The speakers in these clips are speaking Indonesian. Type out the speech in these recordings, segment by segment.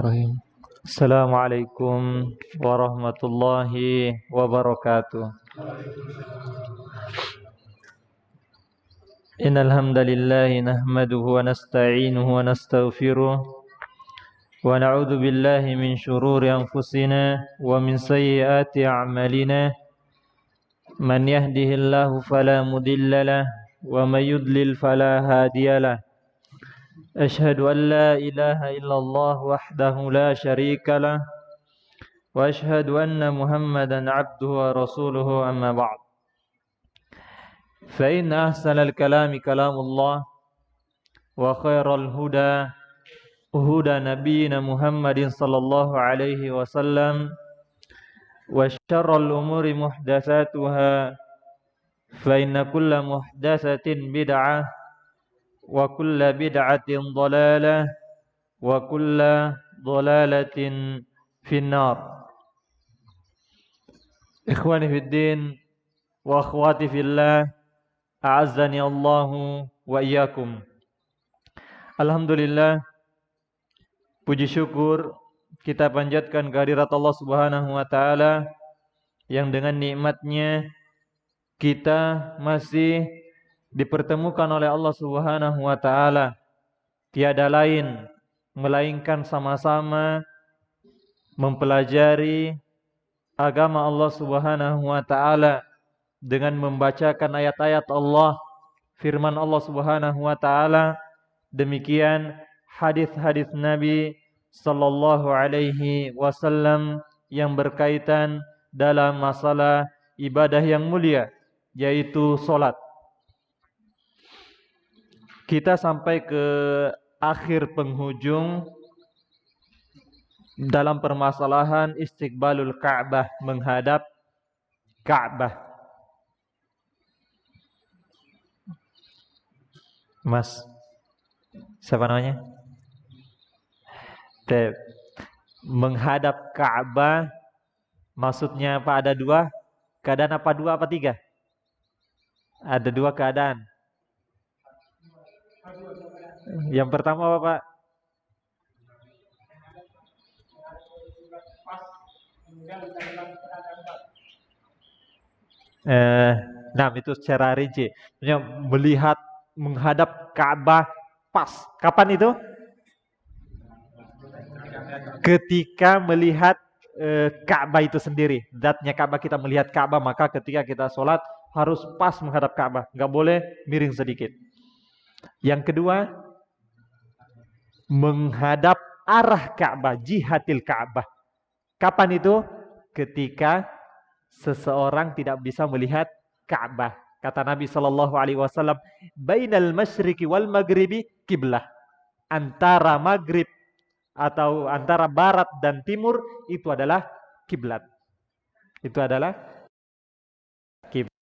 Bismillahirrahmanirrahim. Assalamualaikum warahmatullahi wabarakatuh. Innal hamdalillah nahmaduhu wa nasta'inuhu wa nastaghfiruh wa na'udzu billahi min shururi anfusina wa min sayyiati a'malina. Man yahdihillahu fala mudilla lahu wa may yudlil fala hadiya lahu. أشهد أن لا إله إلا الله وحده لا شريك له وأشهد أن محمدا عبده ورسوله أما بعد فإن أحسن الكلام كلام الله وخير الهدى هدى نبينا محمد صلى الله عليه وسلم وشر الأمور محدثاتها فإن كل محدثة بدعة wa kullu bid'atin dhalalah wa kullu dhalalatin finnar. Ikhwani fid din wa akhwati fillah, a'azzani Allahu wa iyyakum. Alhamdulillah, puji syukur kita panjatkan kehadirat Allah Subhanahu wa taala yang dengan nikmatnya kita masih dipertemukan oleh Allah Subhanahu wa taala. Tiada lain melainkan sama-sama mempelajari agama Allah Subhanahu wa taala dengan membacakan ayat-ayat Allah, firman Allah Subhanahu wa taala, demikian hadis-hadis Nabi sallallahu alaihi wasallam yang berkaitan dalam masalah ibadah yang mulia, yaitu salat. Kita sampai ke akhir penghujung dalam permasalahan istiqbalul Ka'bah, menghadap Ka'bah. Mas, siapa namanya? Menghadap Ka'bah maksudnya apa? Ada dua keadaan, apa dua apa tiga? Ada dua keadaan. Yang pertama apa, Pak? Itu secara rinci. Melihat menghadap Ka'bah pas. Kapan itu? Ketika melihat Ka'bah itu sendiri. Zatnya Ka'bah, kita melihat Ka'bah, maka ketika kita sholat harus pas menghadap Ka'bah. Nggak boleh miring sedikit. Yang kedua, menghadap arah Ka'bah, jihatil Ka'bah. Kapan itu? Ketika seseorang tidak bisa melihat Ka'bah. Kata Nabi sallallahu alaihi wasallam, "Bainal masyriqi wal maghribi qiblah." Antara maghrib atau antara barat dan timur itu adalah kiblat. Itu adalah kiblat.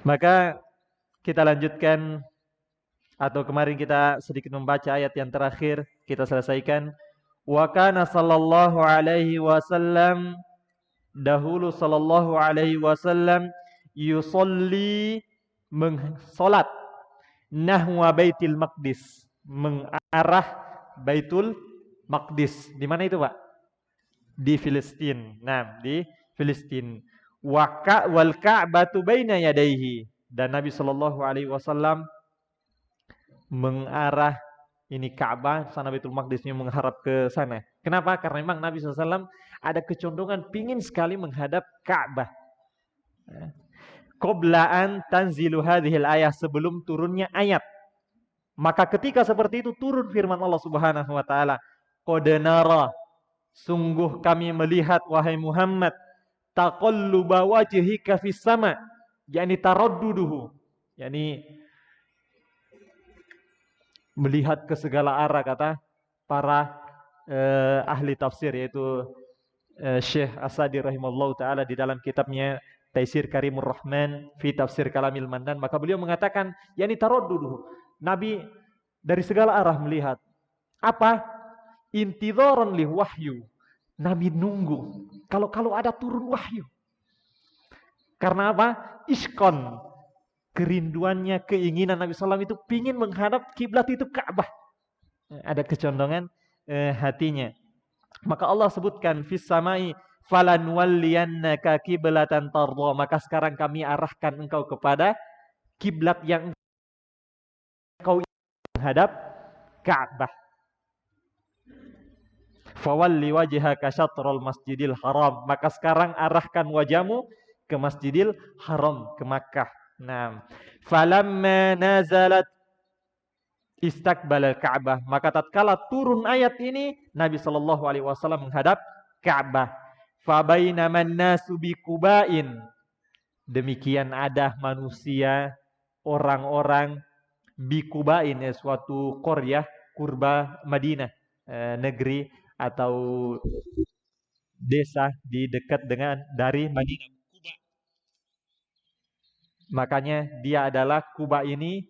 Maka kita lanjutkan, atau kemarin kita sedikit membaca ayat yang terakhir, kita selesaikan. Wa kana sallallahu alaihi wasallam, dahulu sallallahu alaihi wasallam yusolli, salat nahwa Baitul Maqdis, mengarah Baitul Maqdis. Di mana itu, Pak? Di Filistin. Nah, di Filistin. Wal Ka'batu baina yadayhi, dan Nabi sallallahu alaihi wasallam mengarah ini Ka'bah, sana Baitul Maqdisnya mengharap ke sana. Kenapa? Karena memang Nabi SAW ada kecondongan pingin sekali menghadap Ka'bah. Qobla'an tanzilu hadhil ayah, sebelum turunnya ayat. Maka ketika seperti itu turun firman Allah Subhanahu wa taala, qad nara, sungguh kami melihat wahai Muhammad, taqalluba wajhika fis sama, yakni taradduduhu, yakni melihat ke segala arah, kata para ahli tafsir, yaitu Syekh As-Sadi rahimahullah ta'ala di dalam kitabnya Taisir Karimur Rahman fi Tafsir Kalamil Mandan. Maka beliau mengatakan, yakni taradduduhu, Nabi dari segala arah melihat. Apa? Intidharan li wahyu, Nabi nunggu kalau ada turun wahyu. Karena apa? Iskon, kerinduannya, keinginan Nabi SAW itu pingin menghadap kiblat itu Ka'bah. Ada kecondongan hatinya. Maka Allah sebutkan fis samai falanwalliyannaka qiblatan tardha. Maka sekarang kami arahkan engkau kepada kiblat yang engkau menghadap Ka'bah. Fawalli wajhaka syatrul masjidil haram. Maka sekarang arahkan wajahmu ke Masjidil Haram, ke Makkah. Nah, falamma nazalat istaqbalal Ka'bah. Maka tatkala turun ayat ini, Nabi sallallahu alaihi wasallam menghadap Ka'bah. Fa bainaman nasu biquba'in. Demikian ada manusia, orang-orang biquba'in, suatu qaryah kurba Madinah, negeri atau desa di dekat dengan dari Madinah, Kuba. Makanya dia adalah Kuba ini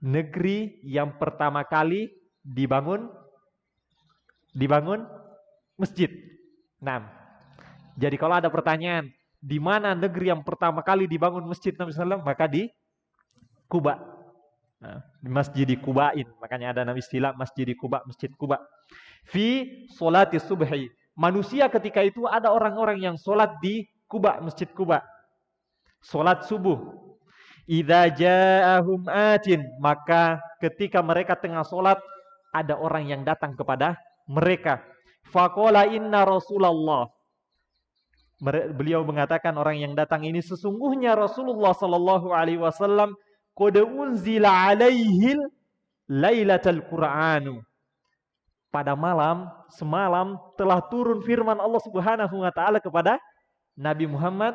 negeri yang pertama kali dibangun masjid. Nah, jadi kalau ada pertanyaan di mana negeri yang pertama kali dibangun masjid Nabi SAW, maka di Kuba. Nah, di Masjid Kubain, makanya ada nama istilah Masjid Kuba, Masjid Kuba. Fi sholati subhi. Manusia ketika itu ada orang-orang yang sholat di Kuba, Masjid Kuba. Sholat subuh. Idza ja'ahum atin. Maka ketika mereka tengah sholat, ada orang yang datang kepada mereka. Faqala inna Rasulullah. Beliau mengatakan orang yang datang ini sesungguhnya Rasulullah sallallahu alaihi wasallam qad unzila alaihil lailatul Qur'anu. Pada semalam telah turun firman Allah Subhanahu wa taala kepada Nabi Muhammad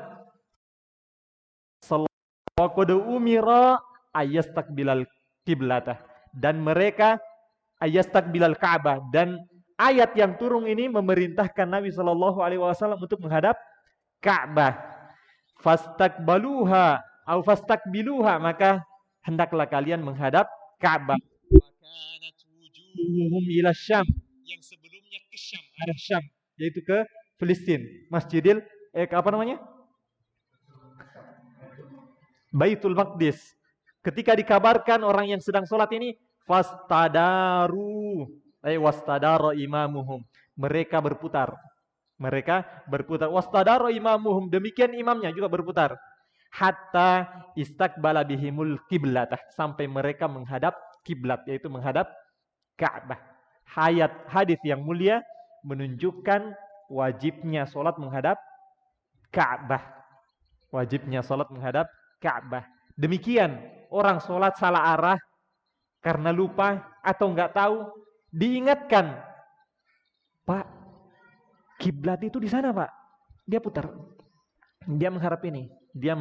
sallallahu alaihi wasallam, umira ayastaqbilal qiblatah, dan mereka ayastaqbilal Ka'bah, dan ayat yang turun ini memerintahkan Nabi sallallahu alaihi wasallam untuk menghadap Ka'bah. Fastaqbaluha atau fastaqbiluha, maka hendaklah kalian menghadap Ka'bah. Wakanat wujuhuhum ila Syam, yang sebelumnya ke Syam, arah Syam, yaitu ke Filistin, Masjidil Baitul Maqdis. Ketika dikabarkan orang yang sedang sholat ini, wastadara imamuhum, mereka berputar. Wastadara imamuhum, demikian imamnya juga berputar. Hatta istaqbala bihimul qiblatah, sampai mereka menghadap kiblat, yaitu menghadap Ka'bah. Hadis yang mulia menunjukkan wajibnya sholat menghadap Ka'bah. Wajibnya sholat menghadap Ka'bah. Demikian orang sholat salah arah karena lupa atau enggak tahu, diingatkan, Pak, kiblat itu di sana, Pak. Dia putar. Dia mengharap ini. Dia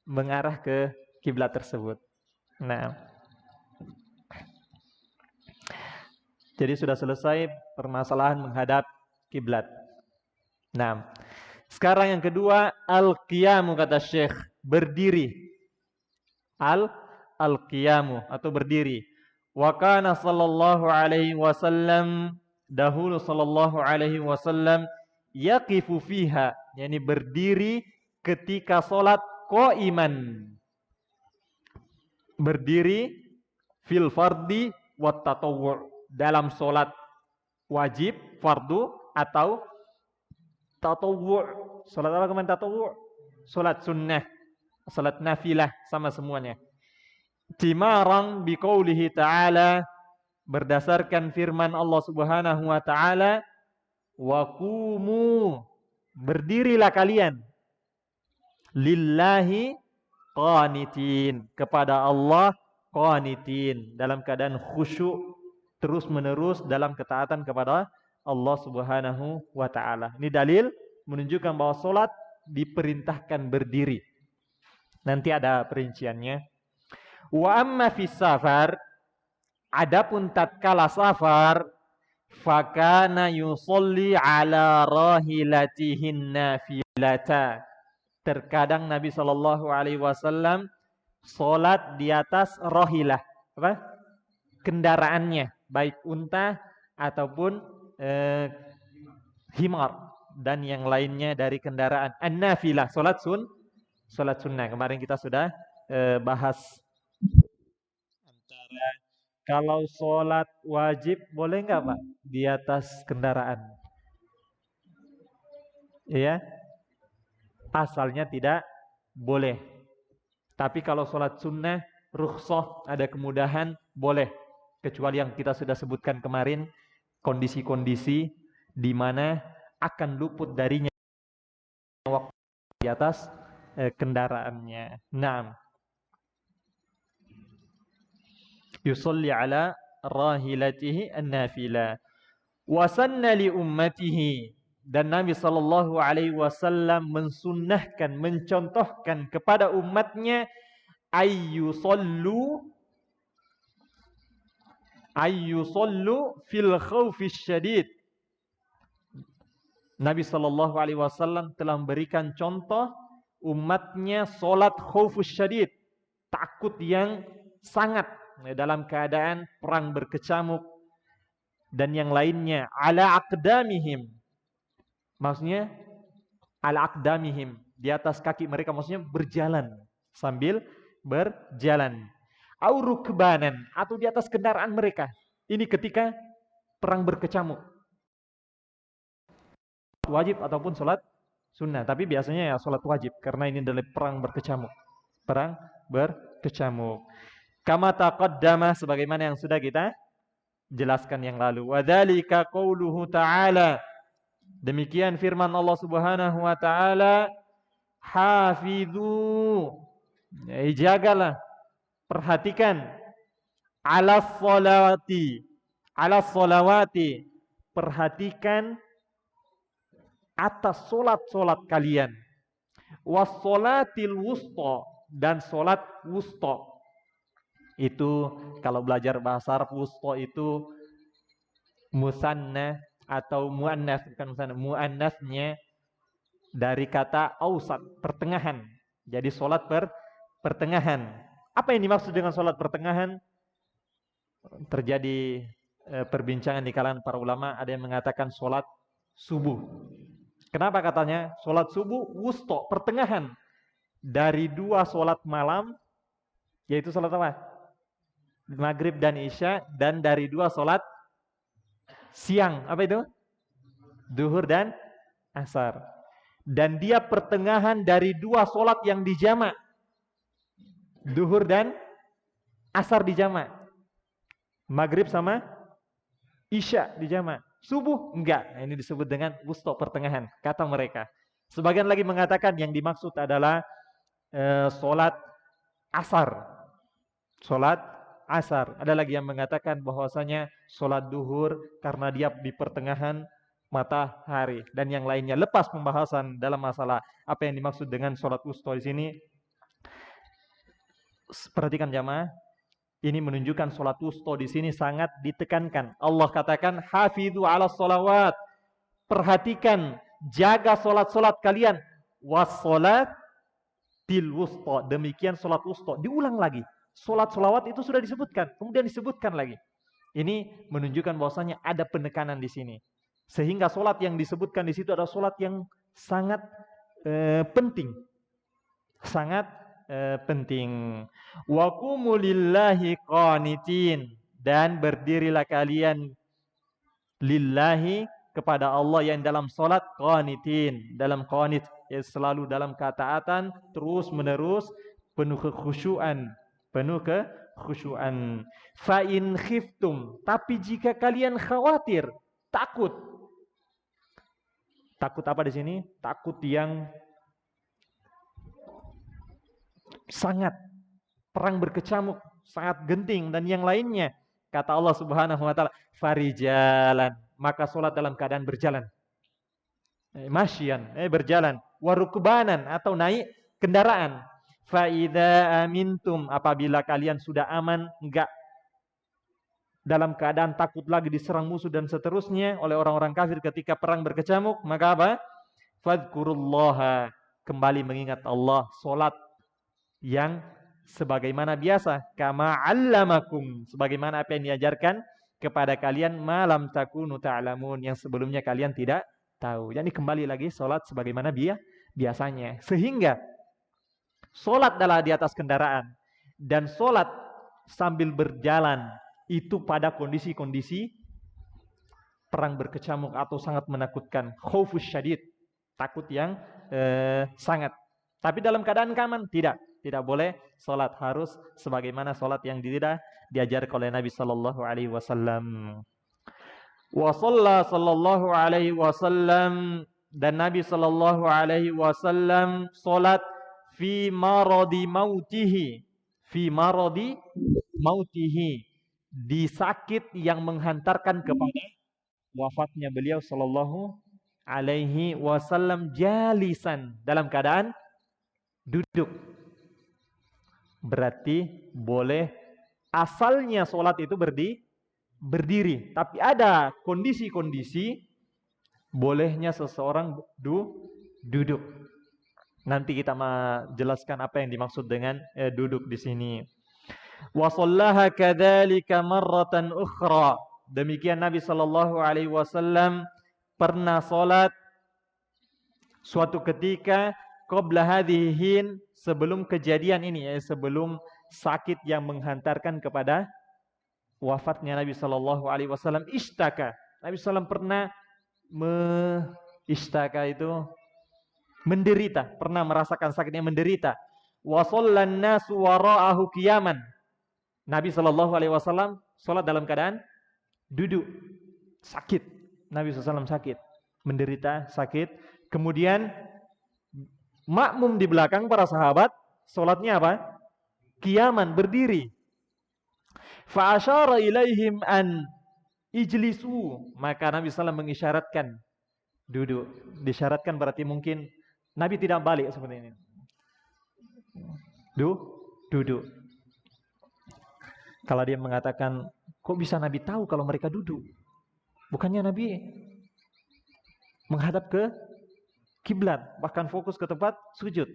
mengarah ke kiblat tersebut. Nah, jadi sudah selesai permasalahan menghadap kiblat. Nah, sekarang yang kedua, al-qiyamu, kata Syekh, berdiri. Al-qiyamu atau berdiri. Wa kana sallallahu alaihi wasallam, dahulu sallallahu alaihi wasallam yaqifu fiha, yakni berdiri ketika salat qaiman. Berdiri fil fardi wat tatawwu', dalam salat wajib fardu atau tatawwu'. Salat apa kemarin tatawwu'? Salat sunnah, salat nafilah, sama semuanya. Timarang biqaulihi ta'ala, berdasarkan firman Allah Subhanahu wa taala, wa qumu, berdirilah kalian, lillahi qanitin, kepada Allah qanitin, dalam keadaan khusyuk terus menerus dalam ketaatan kepada Allah Subhanahu wa taala. Ini dalil menunjukkan bahwa salat diperintahkan berdiri. Nanti ada perinciannya. Wa amma fis safar, adapun tatkala safar, fakana yusolli ala rahilatihin nafilata. Terkadang Nabi Shallallahu alaihi wasallam salat di atas rahilah, apa? Kendaraannya, baik unta ataupun himar dan yang lainnya dari kendaraan. An-nafilah, salat sunnah. Kemarin kita sudah bahas antara Kalau sholat wajib boleh nggak Pak di atas kendaraan? Iya, asalnya tidak boleh. Tapi kalau sholat sunnah, rukhsah, ada kemudahan, boleh. Kecuali yang kita sudah sebutkan kemarin, kondisi-kondisi di mana akan luput darinya waktu di atas kendaraannya. Naam. Yusalli ala rahilatihi an-nafila. Wasanna li ummatihi, dan Nabi Shallallahu Alaihi Wasallam mensunnahkan, mencontohkan kepada umatnya ayyusallu fil khawfis syadid. Nabi Shallallahu Alaihi Wasallam telah memberikan contoh umatnya solat khawfus syadid, takut yang sangat dalam keadaan perang berkecamuk dan yang lainnya, ala aqdamihim, maksudnya ala aqdamihim, di atas kaki mereka, maksudnya berjalan, sambil berjalan, au rukbanan, atau di atas kendaraan mereka. Ini ketika perang berkecamuk, wajib ataupun sholat sunnah, tapi biasanya ya sholat wajib karena ini adalah perang berkecamuk, perang berkecamuk. Kama taqaddama, sebagaimana yang sudah kita jelaskan yang lalu. Wadzalika qauluhu ta'ala, demikian firman Allah Subhanahu wa taala, hafidhu, jagalah, perhatikan, ala sholawati, perhatikan atas solat-solat kalian, wassolatil wusta, dan solat wusta. Itu kalau belajar bahasa Arab, wusta itu musanna atau muannas, bukan musanna, muannasnya dari kata ausat, pertengahan. Jadi solat pertengahan. Apa yang dimaksud dengan solat pertengahan? Terjadi perbincangan di kalangan para ulama. Ada yang mengatakan solat subuh. Kenapa katanya solat subuh wusta, pertengahan dari dua solat malam, yaitu solat apa? Maghrib dan Isya, dan dari dua solat siang, apa itu? Duhur dan asar. Dan dia pertengahan dari dua solat yang dijamak, duhur dan asar dijamak, maghrib sama Isya dijamak, subuh enggak. Nah, ini disebut dengan wusta, pertengahan, kata mereka. Sebagian lagi mengatakan yang dimaksud adalah solat asar, solat asar. Ada lagi yang mengatakan bahwasanya solat duhur karena dia di pertengahan matahari, dan yang lainnya. Lepas pembahasan dalam masalah apa yang dimaksud dengan solat wusta di sini. Perhatikan jamaah, ini menunjukkan solat wusta di sini sangat ditekankan. Allah katakan hafidhu ala sholawat, perhatikan, jaga solat-solat kalian, wassolat til wusta, demikian solat wusta. Diulang lagi. Solat sholawat itu sudah disebutkan, kemudian disebutkan lagi. Ini menunjukkan bahwasanya ada penekanan di sini. Sehingga solat yang disebutkan di situ adalah solat yang sangat penting. Sangat penting. Wa qumu lillahi qanitin, dan berdirilah kalian lillahi, kepada Allah, yang dalam solat qanitin, dalam qanit, ya selalu dalam ketaatan, terus menerus, penuh kekhusyuan, penuh kekhusyuan. Fa in khiftum, tapi jika kalian khawatir, takut. Takut apa di sini? Takut yang sangat, perang berkecamuk, sangat genting, dan yang lainnya. Kata Allah Subhanahu wa taala, farijalan, maka solat dalam keadaan berjalan. Masyian, berjalan. Warukbanan, atau naik kendaraan. Fa idza amintum, apabila kalian sudah aman, enggak dalam keadaan takut lagi diserang musuh dan seterusnya oleh orang-orang kafir ketika perang berkecamuk, maka apa? Fadhkurullaha, kembali mengingat Allah, solat yang sebagaimana biasa, kama 'allamakum, sebagaimana apa yang diajarkan kepada kalian, malam takunu ta'lamun, yang sebelumnya kalian tidak tahu. Jadi kembali lagi solat sebagaimana biasanya. Sehingga solat adalah di atas kendaraan dan solat sambil berjalan itu pada kondisi-kondisi perang berkecamuk atau sangat menakutkan, khaufus syadid, takut yang sangat. Tapi dalam keadaan aman tidak boleh salat, harus sebagaimana salat yang diajarkan oleh Nabi sallallahu alaihi wasallam. Wa sallallahu alaihi wasallam, dan Nabi sallallahu alaihi wasallam salat fi maradi mautihi, di sakit yang menghantarkan kepada wafatnya beliau sallallahu alaihi wasallam, jalisan, dalam keadaan duduk. Berarti boleh asalnya sholat itu berdiri, tapi ada kondisi-kondisi bolehnya seseorang duduk. Nanti kita menjelaskan apa yang dimaksud dengan duduk di sini. Wa shallaha kadzalika marratan ukhra. Demikian Nabi sallallahu alaihi wasallam pernah salat suatu ketika qabla hadhihin, sebelum kejadian ini, sebelum sakit yang menghantarkan kepada wafatnya Nabi sallallahu alaihi wasallam. Ishtaka. Nabi sallallahu pernah ishtaka itu menderita, pernah merasakan sakitnya, menderita. Wa shallan nasu wara'ahu qiyaman. Nabi sallallahu alaihi wasallam salat dalam keadaan duduk, sakit. Nabi SAW sakit, menderita sakit. Kemudian makmum di belakang para sahabat, salatnya apa? Qiyaman, berdiri. Fa asyara ilaihim an ijlisu. Maka Nabi SAW mengisyaratkan duduk. Disyaratkan berarti mungkin Nabi tidak balik seperti ini. Duduk. Kalau dia mengatakan, kok bisa Nabi tahu kalau mereka duduk? Bukannya Nabi menghadap ke kiblat, bahkan fokus ke tempat sujud.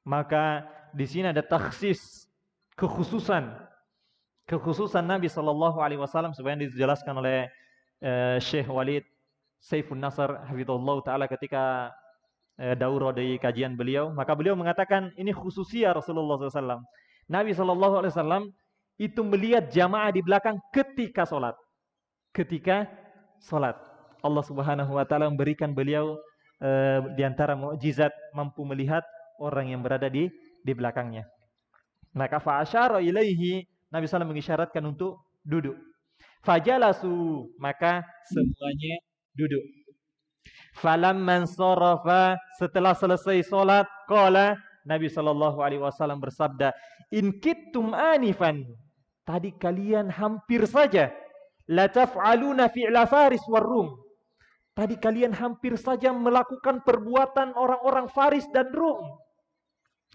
Maka di sini ada takhsis, kekhususan Nabi sallallahu alaihi wasallam, sebenarnya dijelaskan oleh Syekh Walid Saifun Nasr hafizahullah taala ketika daurah di kajian beliau. Maka beliau mengatakan ini khususnya Rasulullah SAW. Nabi sallallahu alaihi wasallam itu melihat jamaah di belakang ketika sholat. Allah Subhanahu wa taala memberikan beliau di antara mukjizat mampu melihat orang yang berada di belakangnya. Maka fa'asyara ilaihi, Nabi SAW mengisyaratkan untuk duduk. Fajalasu, maka semuanya duduk. Falamman sarafa, setelah selesai sholat, qala, Nabi sallallahu alaihi wasallam bersabda, in kittum anifan, tadi kalian hampir saja, la taf'aluna fi'la Faris war Rum, tadi kalian hampir saja melakukan perbuatan orang-orang Faris dan Rum.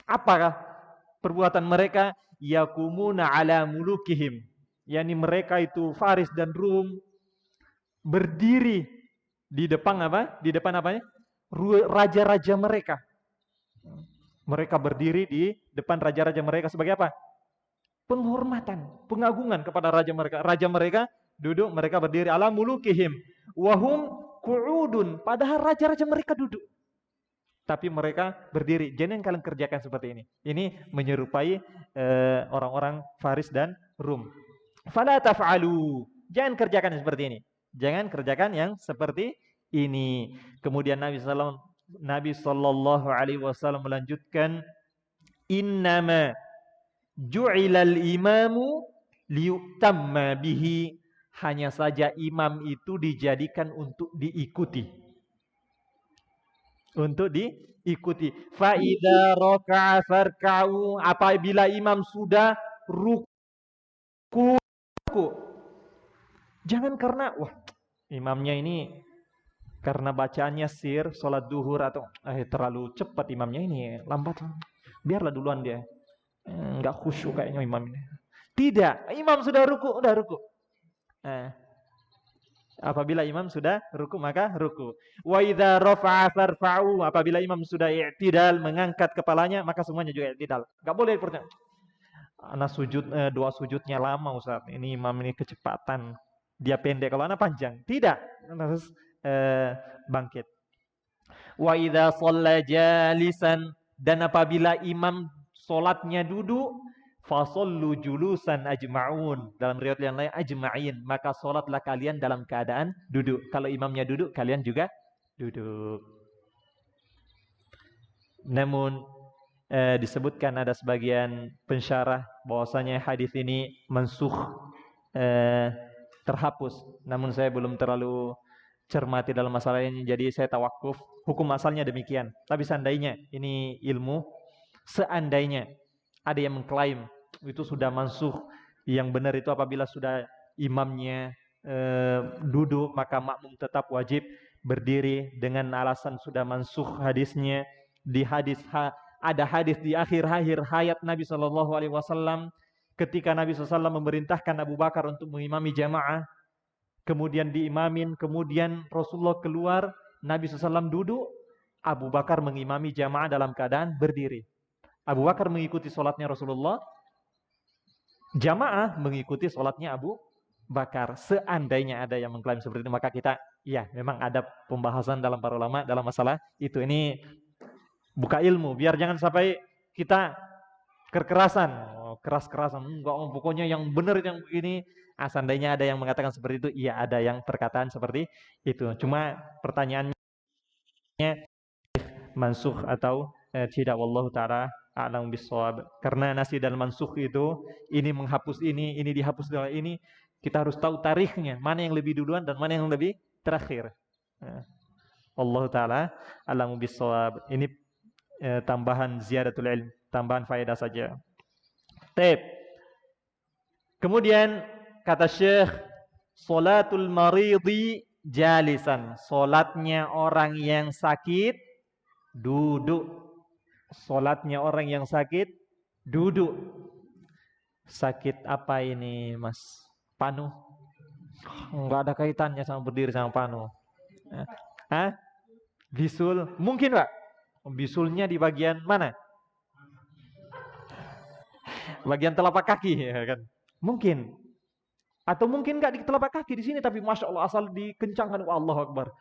Apakah perbuatan mereka? Yakumuna ala mulukihim, yakni mereka itu Faris dan Rum berdiri di depan apa? Di depan apanya? Raja-raja mereka. Mereka berdiri di depan raja-raja mereka sebagai apa? Penghormatan, pengagungan kepada raja mereka. Raja mereka duduk, mereka berdiri ala mulukihim wahum qu'udun, padahal raja-raja mereka duduk. Tapi mereka berdiri. Jangan kalian kerjakan seperti ini. Ini menyerupai orang-orang Faris dan Rum. Fala taf'alu, jangan kerjakan seperti ini. Jangan kerjakan yang seperti ini. Kemudian Nabi sallallahu alaihi wasallam melanjutkan, innama ju'ilal imamu liyutamma bihi, hanya saja imam itu dijadikan untuk diikuti. Untuk diikuti. Fa idza raka'a farka'u, apabila imam sudah ruku, jangan karena imamnya ini karena bacaannya sir, sholat duhur atau terlalu cepat imamnya ini, lambat, biarlah duluan dia, nggak khusyuk kayaknya imam ini. Tidak, imam sudah ruku. Apabila imam sudah ruku maka ruku. Wa idza rafa'a farfa'u, apabila imam sudah i'tidal, mengangkat kepalanya, maka semuanya juga i'tidal. Nggak boleh pertanyaan, anak sujud, doa sujudnya lama Ustaz, ini imam ini kecepatan, dia pendek, kalau anak panjang. Tidak, harus bangkit. Wa idza shalla jalisan, dan apabila imam salatnya duduk, Fasallu julusan ajma'un. Dalam riwayat yang lain ajma'in. Maka sholatlah kalian dalam keadaan duduk. Kalau imamnya duduk, kalian juga duduk. Namun disebutkan ada sebagian pensyarah bahwasanya hadis ini mansukh, terhapus. Namun saya belum terlalu cermati dalam masalah ini, jadi saya tawakuf. Hukum asalnya demikian. Tapi seandainya ini ilmu, seandainya ada yang mengklaim itu sudah mansukh, yang benar itu apabila sudah imamnya duduk, maka makmum tetap wajib berdiri dengan alasan sudah mansukh hadisnya. Di hadis ada hadis di akhir-akhir hayat Nabi Shallallahu Alaihi Wasallam ketika Nabi SAW memerintahkan Abu Bakar untuk mengimami jamaah, kemudian diimamin, kemudian Rasulullah keluar, Nabi SAW duduk, Abu Bakar mengimami jamaah dalam keadaan berdiri. Abu Bakar mengikuti sholatnya Rasulullah, jamaah mengikuti sholatnya Abu Bakar. Seandainya ada yang mengklaim seperti itu, maka kita, ya memang ada pembahasan dalam para ulama dalam masalah itu. Ini buka ilmu, biar jangan sampai kita kekerasan, keras-kerasan, enggak, pokoknya yang benar yang ini. Seandainya ada yang mengatakan seperti itu, iya ada yang perkataan seperti itu. Cuma pertanyaannya mansukh atau tidak, wallahu taala a'lam bissawab. Karena nasi dan mansukh itu, ini menghapus ini dihapus dengan ini, kita harus tahu tarikhnya, mana yang lebih duluan dan mana yang lebih terakhir. Wallahu taala a'lam bissawab. Ini tambahan ziyadatul ilm, tambahan faedah saja. Taib. Kemudian kata Syekh, salatul maridi jalisan. Salatnya orang yang sakit duduk. Salatnya orang yang sakit duduk. Sakit apa ini, Mas? Panu? Enggak ada kaitannya sama berdiri sama panu. Hah? Bisul? Mungkin, Pak. Bisulnya di bagian mana? Bagian telapak kaki, ya kan? Mungkin. Atau mungkin nggak di telapak kaki di sini, tapi masya Allah asal dikencangkan, Allahu Akbar.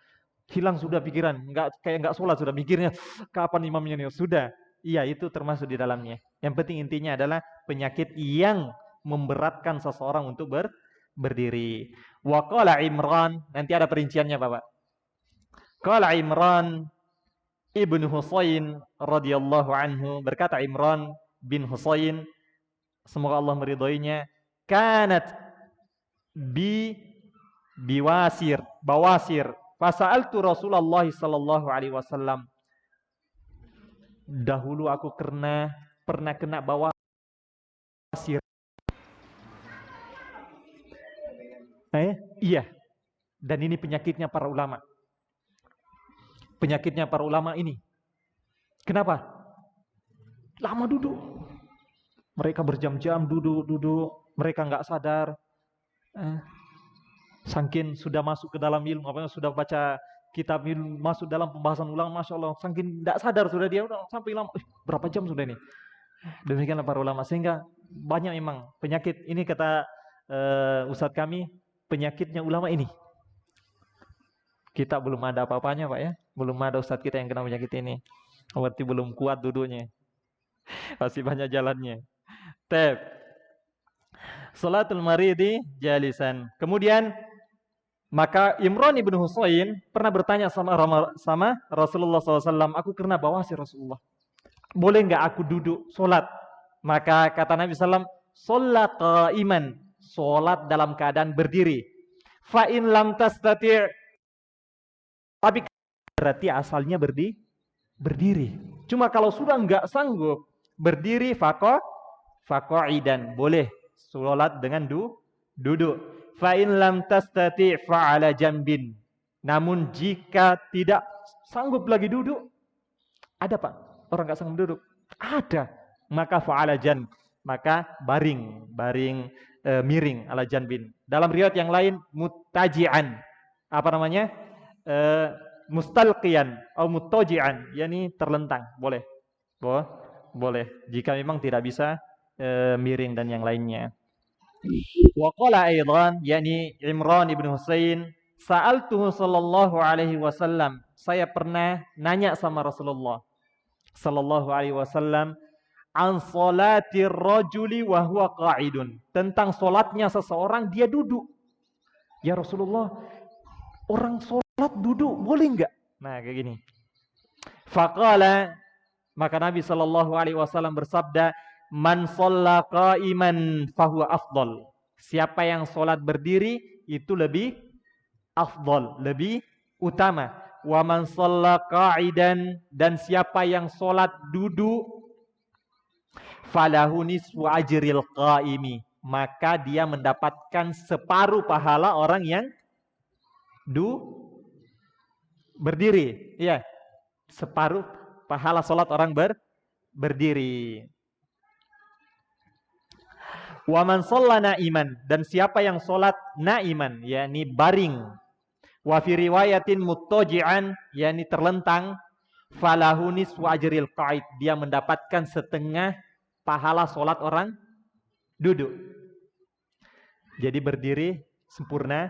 Hilang sudah pikiran, kayak nggak sholat sudah mikirnya kapan imamnya nih. Sudah, iya itu termasuk di dalamnya. Yang penting intinya adalah penyakit yang memberatkan seseorang untuk berdiri. Wa qala Imran, nanti ada perinciannya Bapak. Qala Imran Ibnu Husain radhiyallahu anhu, berkata Imran bin Husain, semoga Allah meridhoinya, kanat bawasir. Fasa'altu Rasulullah sallallahu alaihi wasallam. Dahulu aku pernah kena bawasir. Iya. Dan ini penyakitnya para ulama. Penyakitnya para ulama ini. Kenapa? Lama duduk. Mereka berjam-jam duduk. Mereka nggak sadar. Saking sudah masuk ke dalam ilmu, apalagi sudah baca kitab ilmu, masuk dalam pembahasan ulama, masya Allah, saking tidak sadar sudah dia udah sampai lama, berapa jam sudah ini. Demikianlah para ulama, sehingga banyak memang penyakit ini, kata Ustadz kami, penyakitnya ulama ini. Kita belum ada apa-apanya Pak ya, belum ada Ustadz kita yang kena penyakit ini, berarti belum kuat duduknya, masih banyak jalannya. Tep. Salatul maridi jalisan. Kemudian maka Imran ibn Husain pernah bertanya sama Rasulullah SAW, aku kena bawasir Rasulullah, boleh nggak aku duduk sholat? Maka kata Nabi SAW, sholat qa'iman, sholat dalam keadaan berdiri. Fa in lam tastati', tapi berarti asalnya berdiri. Cuma kalau sudah nggak sanggup berdiri, faqa'idan, boleh sholat dengan duduk. Fa in lam tastati' fa 'ala jambin. Namun jika tidak sanggup lagi duduk, ada Pak, orang enggak sanggup duduk, ada, maka fa 'ala jan, maka baring miring, ala janbin. Dalam riwayat yang lain muttaji'an, apa namanya? Mustalqiyan atau muttaji'an, yakni terlentang, boleh. Boleh jika memang tidak bisa miring dan yang lainnya. Wa qala aidan, yakni Imran ibn Husain, sa'altuhu sallallahu alaihi wasallam, saya pernah nanya sama Rasulullah sallallahu alaihi wasallam, an salatir rajuli wa huwa qa'idun, tentang salatnya seseorang dia duduk. Ya Rasulullah, orang salat duduk boleh enggak? Nah, kayak gini. Faqala, maka Nabi sallallahu alaihi wasallam bersabda, man shalla qa'iman fahuwa afdal. Siapa yang salat berdiri itu lebih afdal, lebih utama. Wa man shalla qa'idan, dan siapa yang salat duduk, falahu nisfu ajril qa'imi, maka dia mendapatkan separuh pahala orang yang berdiri. Ya, separuh pahala salat orang berdiri. Wa man shalla na'iman, dan siapa yang salat na'iman, yakni baring. Wa fi riwayatin muttaji'an, yakni terlentang, falahu nisfu ajril qa'id, dia mendapatkan setengah pahala salat orang duduk. Jadi berdiri sempurna,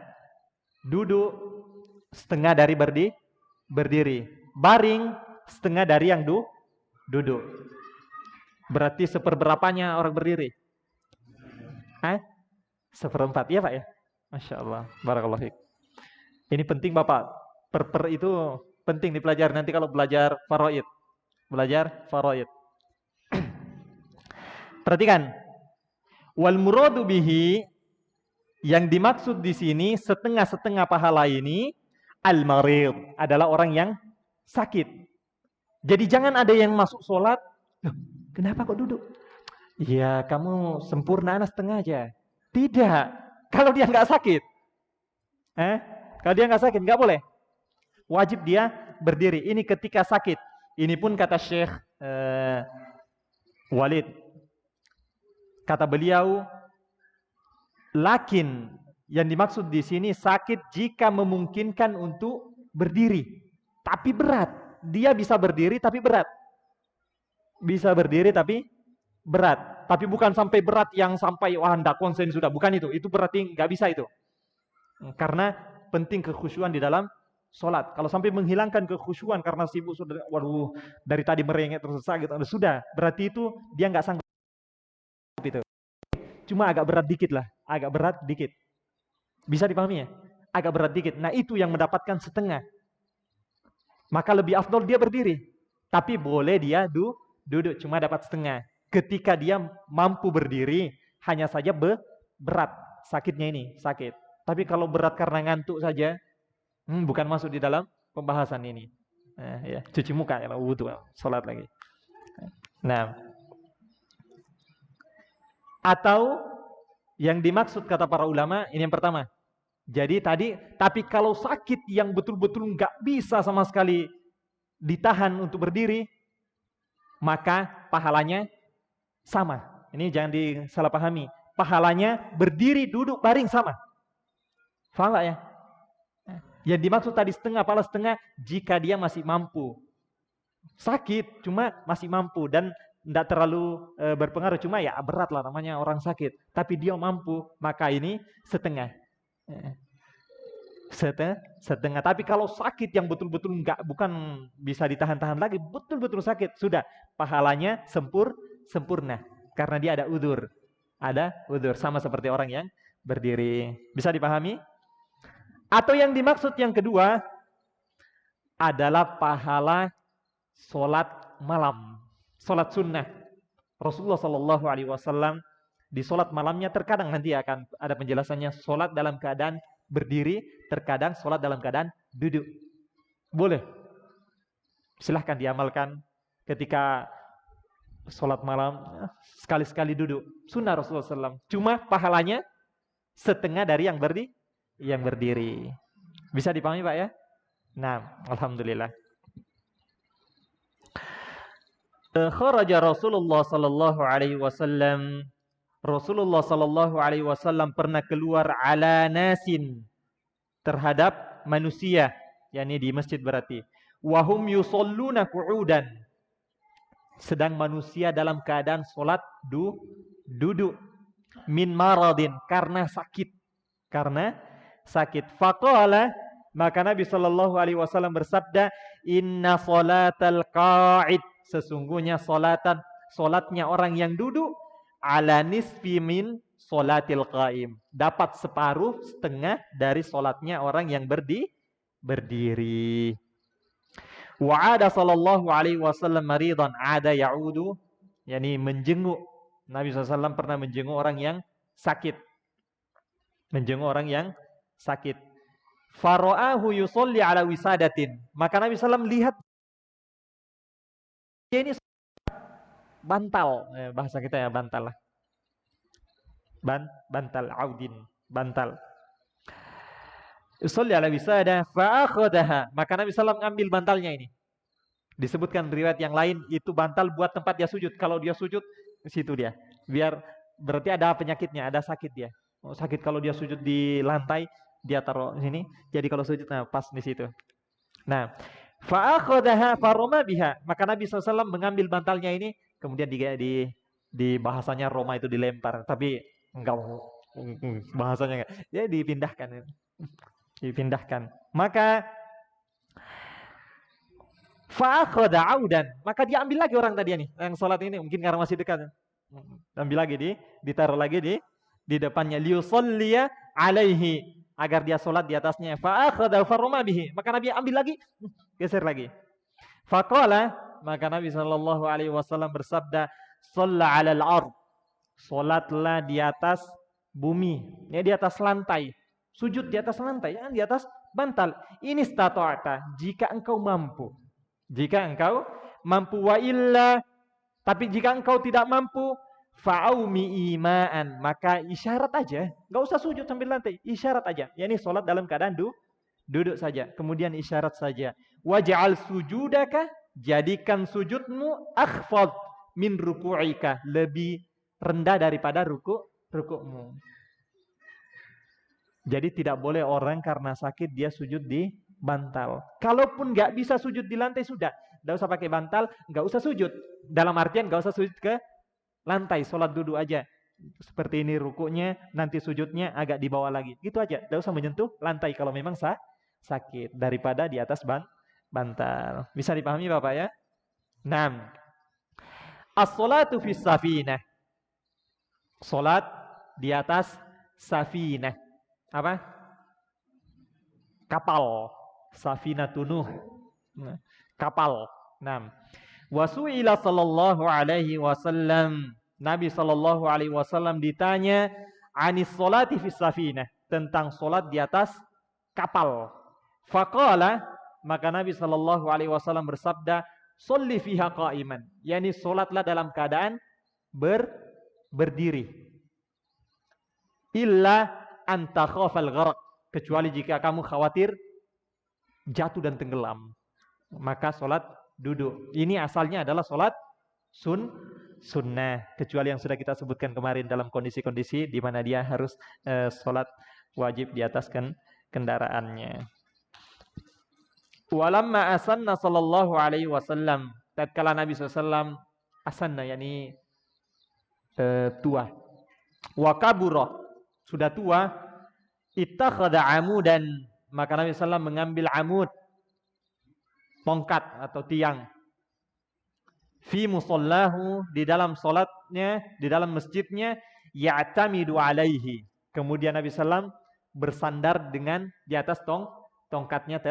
duduk setengah dari berdiri, baring setengah dari yang duduk. Berarti seperberapanya orang berdiri? Seperempat, ya Pak ya? Masya Allah, barakallahu fiik. Ini penting Bapak, per itu penting dipelajari nanti kalau belajar faraid. Perhatikan, wal muradu bihi, yang dimaksud di sini setengah-setengah pahala ini, al marid, adalah orang yang sakit. Jadi jangan ada yang masuk sholat, kenapa kok duduk? Ya kamu sempurna setengah aja. Tidak, kalau dia nggak sakit, kalau dia nggak sakit nggak boleh. Wajib dia berdiri. Ini ketika sakit. Ini pun kata Syekh Walid, kata beliau, lakin yang dimaksud di sini sakit jika memungkinkan untuk berdiri, tapi berat. Dia bisa berdiri tapi berat. Bisa berdiri tapi berat. Tapi bukan sampai berat yang sampai wah hendak konsen sudah. Bukan itu. Itu berarti nggak bisa itu. Karena penting kekhusyuan di dalam sholat. Kalau sampai menghilangkan kekhusyuan karena sibuk sudah, waduh dari tadi merengek terus sakit, sudah. Berarti itu dia nggak sanggup itu. Cuma agak berat dikit lah. Agak berat dikit. Bisa dipahami ya? Agak berat dikit. Nah itu yang mendapatkan setengah. Maka lebih afdol dia berdiri. Tapi boleh dia duduk. Cuma dapat setengah. Ketika dia mampu berdiri, hanya saja berat. Sakitnya ini. Sakit. Tapi kalau berat karena ngantuk saja, bukan masuk di dalam pembahasan ini. Ya, cuci muka, ya, wudu, sholat lagi. Nah. Atau yang dimaksud kata para ulama, ini yang pertama. Jadi tapi kalau sakit yang betul-betul nggak bisa sama sekali ditahan untuk berdiri, maka pahalanya sama. Ini jangan disalahpahami. Pahalanya berdiri, duduk, baring sama. Faham nggak ya? Yang dimaksud tadi setengah, pahala setengah, jika dia masih mampu. Sakit, cuma masih mampu dan tidak terlalu berpengaruh, cuma ya berat lah namanya orang sakit. Tapi dia mampu, maka ini setengah. Setengah. Tapi kalau sakit yang betul-betul bukan bisa ditahan-tahan lagi, betul-betul sakit, sudah pahalanya sempurna karena dia ada udzur. Ada udzur sama seperti orang yang berdiri. Bisa dipahami? Atau yang dimaksud yang kedua adalah pahala sholat malam, sholat sunnah. Rasulullah Shallallahu Alaihi Wasallam di sholat malamnya terkadang nanti akan ada penjelasannya, sholat dalam keadaan berdiri, terkadang sholat dalam keadaan duduk. Boleh, silahkan diamalkan ketika sholat malam, sekali-sekali duduk. Sunnah Rasulullah SAW. Cuma pahalanya setengah dari yang berdiri. Bisa dipahami Pak ya? Nah, alhamdulillah. Kharaja Rasulullah sallallahu alaihi wasallam. Rasulullah sallallahu alaihi wasallam pernah keluar ala nasin, terhadap manusia, yakni di masjid berarti. Wa hum yusalluna qu'udan. Sedang manusia dalam keadaan salat duduk. Min maradin, karena sakit. Faqala, maka Nabi sallallahu alaihi wasallam bersabda, inna salatal qa'id, sesungguhnya solatnya orang yang duduk ala nisfi min solatil qaim. Dapat separuh, setengah dari solatnya orang yang berdiri. Wa'ada sallallahu alaihi wasallam maridan ada ya'udu, yakni menjenguk. Nabi SAW pernah menjenguk orang yang sakit. Menjenguk orang yang sakit. Fara'ahu yusolli ala wisadatin. Maka Nabi SAW lihat dia ini bantal. Bahasa kita ya bantal lah. Bantal audin. Bantal. Yusolli ala wisadah fa'akhadaha. Maka Nabi SAW ambil bantalnya ini. Disebutkan riwayat yang lain itu bantal buat tempat dia sujud. Kalau dia sujud di situ dia. Biar berarti ada penyakitnya, ada sakit dia. Sakit kalau dia sujud di lantai, dia taruh di sini. Jadi kalau sujud pas di situ. Nah, fa'akhadaha faroma biha. Maka Nabi SAW mengambil bantalnya ini, kemudian di bahasanya Roma itu dilempar, tapi enggak bahasanya enggak. Ya dipindahkan. Dipindahkan. Maka fa'akhadha audan, maka dia ambil lagi orang tadi nih, yang sholat ini mungkin karena masih dekat. Ambil lagi ditaruh lagi di depannya, liusolliya alaihi, agar dia sholat di atasnya. Fa'akhadha faruma bihi, maka Nabi ambil lagi, geser lagi. Faqala, maka Nabi SAW bersabda, shalla 'alal ard, sholatlah di atas bumi, ya di atas lantai, sujud di atas lantai, ya di atas bantal. Ini stata'ata, jika engkau mampu. Jika engkau mampu, wa illa, tapi jika engkau tidak mampu, fa'aumi ima'an, maka isyarat aja, enggak usah sujud sambil lantai, isyarat aja. Ya ini sholat dalam keadaan duduk saja, kemudian isyarat saja. Waj'al sujudaka, jadikan sujudmu akhfad min ruku'ika, lebih rendah daripada rukukmu. Jadi tidak boleh orang karena sakit dia sujud di bantal. Kalaupun nggak bisa sujud di lantai sudah, nggak usah pakai bantal, nggak usah sujud. Dalam artian nggak usah sujud ke lantai, sholat duduk aja. Seperti ini rukuknya, nanti sujudnya agak di bawah lagi. Gitu aja, nggak usah menyentuh lantai kalau memang sakit, daripada di atas bantal. Bisa dipahami Bapak ya? 6. As-sholatu fis safinah. Sholat di atas safinah. Apa? Kapal. Safinatun Nuh. Kapal. 6. Wasu'ila sallallahu alaihi wasallam. Nabi sallallahu alaihi wasallam ditanya anis sholati fis safinah, tentang sholat di atas kapal. Faqala, maka Nabi sallallahu alaihi wasallam bersabda, sholli fiha qa'iman, yakni sholatlah dalam keadaan berdiri. Illa anta khafal gharq, kecuali jika kamu khawatir jatuh dan tenggelam, maka sholat duduk. Ini asalnya adalah sholat sunnah, kecuali yang sudah kita sebutkan kemarin dalam kondisi-kondisi di mana dia harus sholat wajib di atas kendaraannya. Walamma asanna sallallahu alaihi wasallam, tatkala Nabi SAW asanna, yakni tua, wa kabura, sudah tua, ittakhadha amudan, maka Nabi SAW mengambil amud, tongkat atau tiang, fi musallahu, di dalam salatnya, di dalam masjidnya, ya'tamidu alaihi, kemudian Nabi SAW bersandar dengan di atas tongkatnya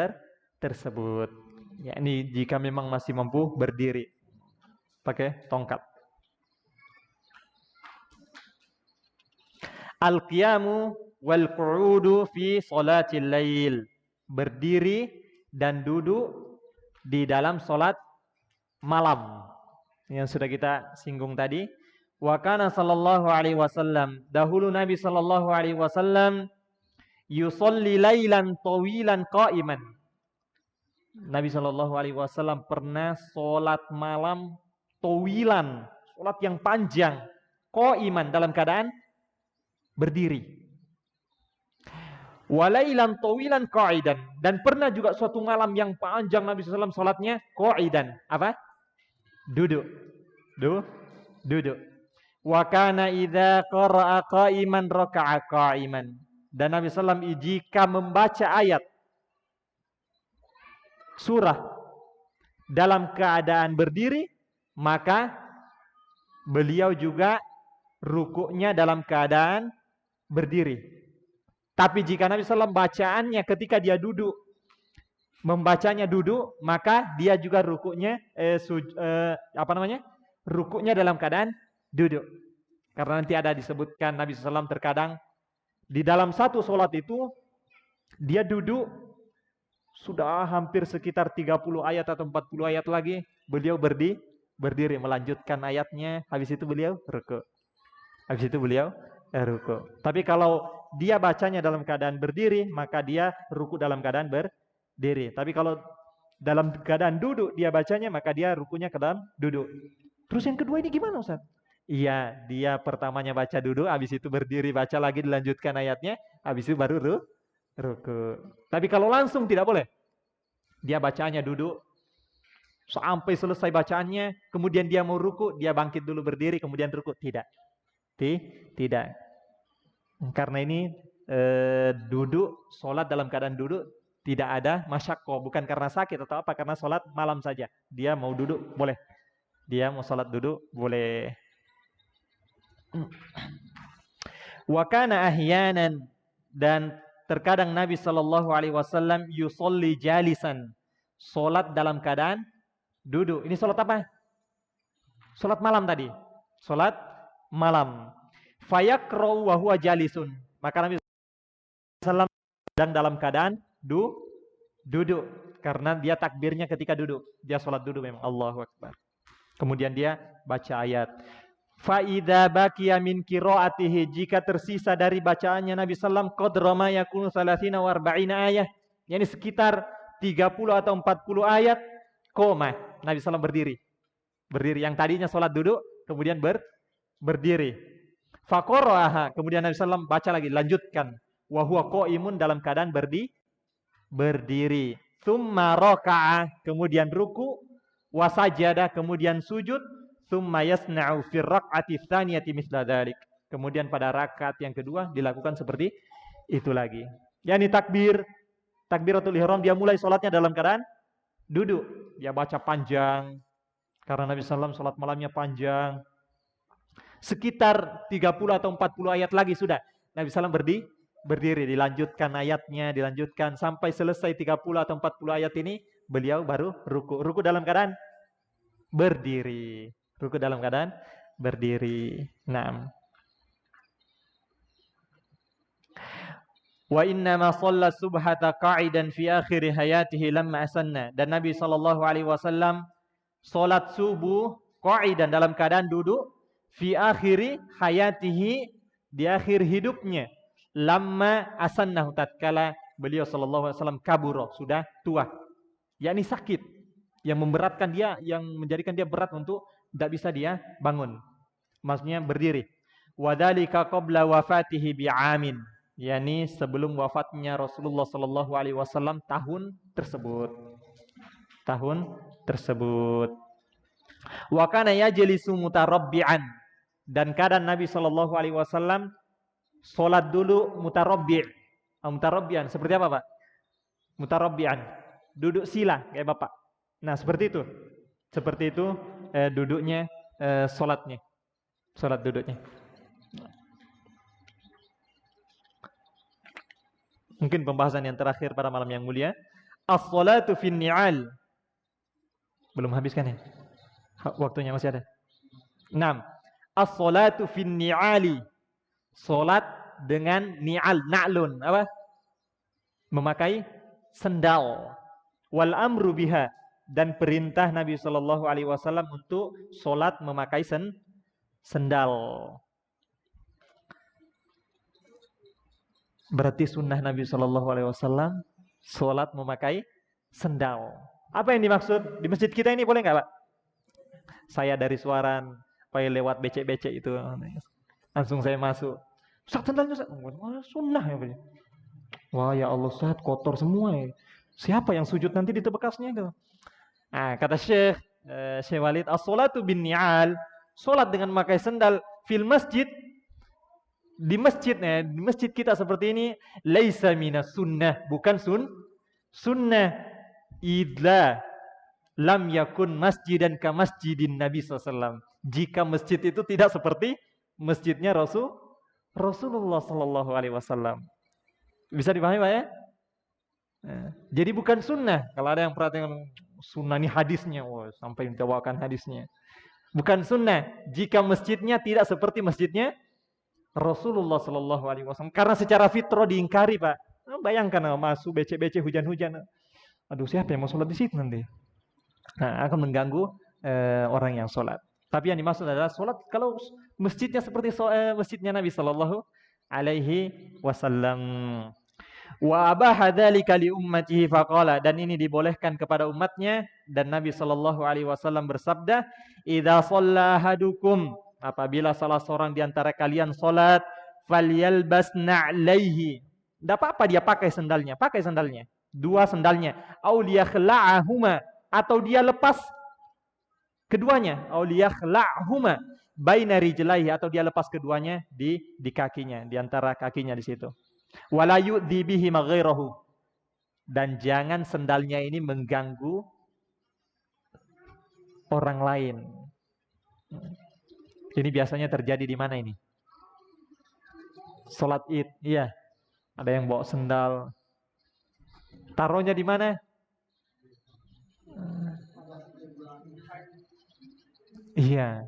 tersebut. Yakni jika memang masih mampu berdiri pakai tongkat. Al-qiyamu wal qu'udu fi sholatil lail, berdiri dan duduk di dalam salat malam yang sudah kita singgung tadi. Wa kana sallallahu alaihi wasallam, dahulu Nabi sallallahu alaihi wasallam yusolli lailan tawilan qa'iman, Nabi sallallahu alaihi wasallam pernah salat malam tawilan, salat yang panjang, qa'iman, dalam keadaan berdiri. Walailan tawilan qa'idan, dan pernah juga suatu malam yang panjang Nabi sallallahu alaihi wasallam salatnya qa'idan, apa? Duduk. Duduk. Wa kana idza qara'a qa'iman raka'a qa'iman, dan Nabi sallallahu alaihi wasallam jika membaca ayat surah dalam keadaan berdiri, maka beliau juga rukuknya dalam keadaan berdiri. Tapi jika Nabi SAW bacaannya ketika dia duduk, membacanya duduk, maka dia juga rukuknya rukuknya dalam keadaan duduk. Karena nanti ada disebutkan Nabi SAW terkadang di dalam satu sholat itu dia duduk sudah hampir sekitar 30 ayat atau 40 ayat lagi, beliau berdiri melanjutkan ayatnya, habis itu beliau rukuk. Habis itu beliau rukuk. Tapi kalau dia bacanya dalam keadaan berdiri, maka dia rukuk dalam keadaan berdiri. Tapi kalau dalam keadaan duduk dia bacanya, maka dia rukunya ke dalam duduk. Terus yang kedua ini gimana, Ustaz? Iya, dia pertamanya baca duduk, habis itu berdiri, baca lagi, dilanjutkan ayatnya, habis itu baru rukuk. Tapi kalau langsung tidak boleh. Dia bacanya duduk, sampai selesai bacaannya, kemudian dia mau rukuk, dia bangkit dulu berdiri, kemudian rukuk. Tidak. Tidak. Karena ini duduk, sholat dalam keadaan duduk, tidak ada masyakkoh. Bukan karena sakit atau apa, karena sholat malam saja. Dia mau duduk, boleh. Dia mau sholat duduk, boleh. Wa kana ahyanan, dan terkadang Nabi SAW yusolli jalisan, sholat dalam keadaan duduk. Ini sholat apa? Sholat malam tadi. Sholat malam. Fayakrau wa huwa jalisun. Maka Nabi SAW sedang dalam keadaan duduk. Karena dia takbirnya ketika duduk. Dia sholat duduk memang. Allahu Akbar. Kemudian dia baca ayat. Fa'idha baqiya min qiraatihi, jika tersisa dari bacaannya Nabi SAW qadra ma yakunu 30 wa 40 ayat, yakni sekitar 30 atau 40 ayat, koma, Nabi SAW berdiri. Yang tadinya sholat duduk, kemudian berdiri. Faqara'aha, kemudian Nabi SAW baca lagi, lanjutkan. Wa huwa qa'imun, dalam keadaan berdiri. Tsumma raka'a, kemudian ruku, wa sajada, kemudian sujud. Tsumma yasna'u fi raq'ati tsaniyati mithla dzalik. Kemudian pada rakaat yang kedua dilakukan seperti itu lagi. Yani takbiratul ihram, dia mulai sholatnya dalam keadaan duduk. Dia baca panjang karena Nabi SAW sholat malamnya panjang. Sekitar 30 atau 40 ayat lagi sudah Nabi SAW berdiri, dilanjutkan ayatnya, dilanjutkan sampai selesai 30 atau 40 ayat ini, beliau baru ruku dalam keadaan berdiri. Ruku dalam keadaan berdiri. Naam. Wa inna ma shalla subhata qa'idan fi akhir hayatihi lamma asanna. Dan Nabi SAW salat subuh qa'idan, dalam keadaan duduk, fi akhir hayatihi, di akhir hidupnya, lamma asannahu, tatkala beliau SAW kaburo, sudah tua, yakni sakit yang memberatkan dia, yang menjadikan dia berat untuk tidak bisa dia bangun. Maksudnya berdiri. Wadzalika qabla wafatihi bi'amin, yakni sebelum wafatnya Rasulullah SAW tahun tersebut. Wa kana yajlisu mutarabbi'an, dan kadang Nabi SAW salat dulu mutarabbi'an. Seperti apa, Pak? Mutarabbi'an, duduk sila kayak Bapak. Nah, seperti itu. Duduknya, salat duduknya. Mungkin pembahasan yang terakhir pada malam yang mulia, as-salatu fin ni'al. Belum habis kan ya? Waktunya masih ada. 6. As-salatu fin ni'ali. Salat dengan ni'al, na'lun, apa? Memakai sendal. Wal amru biha, dan perintah Nabi SAW untuk sholat memakai sendal. Berarti sunnah Nabi SAW sholat memakai sendal. Apa yang dimaksud? Di masjid kita ini boleh nggak, Pak? Saya dari Suaran, lewat becek-becek itu, langsung saya masuk. Ustaz, sendalnya Ustaz. Sunnah ya, Pak. Wah ya Allah, Ustaz, kotor semua ya. Siapa yang sujud nanti di bekasnya itu? Nah, kata Syekh Walid, as-salatu bin ni'al, salat dengan memakai sendal fil masjid, di masjid kita seperti ini, laisa minas sunnah, bukan sunnah. Idza lam yakun masjidan ka masjidin Nabi SAW. jika masjid itu tidak seperti masjidnya Rasulullah Sallallahu Alaihi Wasallam. Bisa dipahami Pak ya? Jadi bukan sunnah. Kalau ada yang perhatikan sunnah ini hadisnya, wah, sampai membawakan hadisnya. Bukan sunnah jika masjidnya tidak seperti masjidnya Rasulullah Sallallahu Alaihi Wasallam. Karena secara fitrah diingkari Pak. Bayangkan masuk becek-becek hujan-hujan. Aduh, siapa yang mau sholat di situ nanti? Nah, akan mengganggu orang yang sholat. Tapi yang dimaksud adalah sholat kalau masjidnya seperti masjidnya Nabi Sallallahu Alaihi Wasallam. Wa abaha dzalika li ummatihi faqala, dan ini dibolehkan kepada umatnya, dan Nabi Sallallahu Alaihi Wasallam bersabda, idza shalla ahadukum, apabila salah seorang di antara kalian salat, falyalbas na'laihi, enggak apa-apa dia pakai sandalnya, dua sandalnya, au liyakhla'ahuma, atau dia lepas keduanya, au liyakhla'huma baina rijlaihi, atau dia lepas keduanya di kakinya, di antara kakinya di situ. Wala yu'dhi bihi maghairahu, dan jangan sendalnya ini mengganggu orang lain. Ini biasanya terjadi di mana ini? Salat Id, iya. Ada yang bawa sendal. Taruhnya di mana? Iya,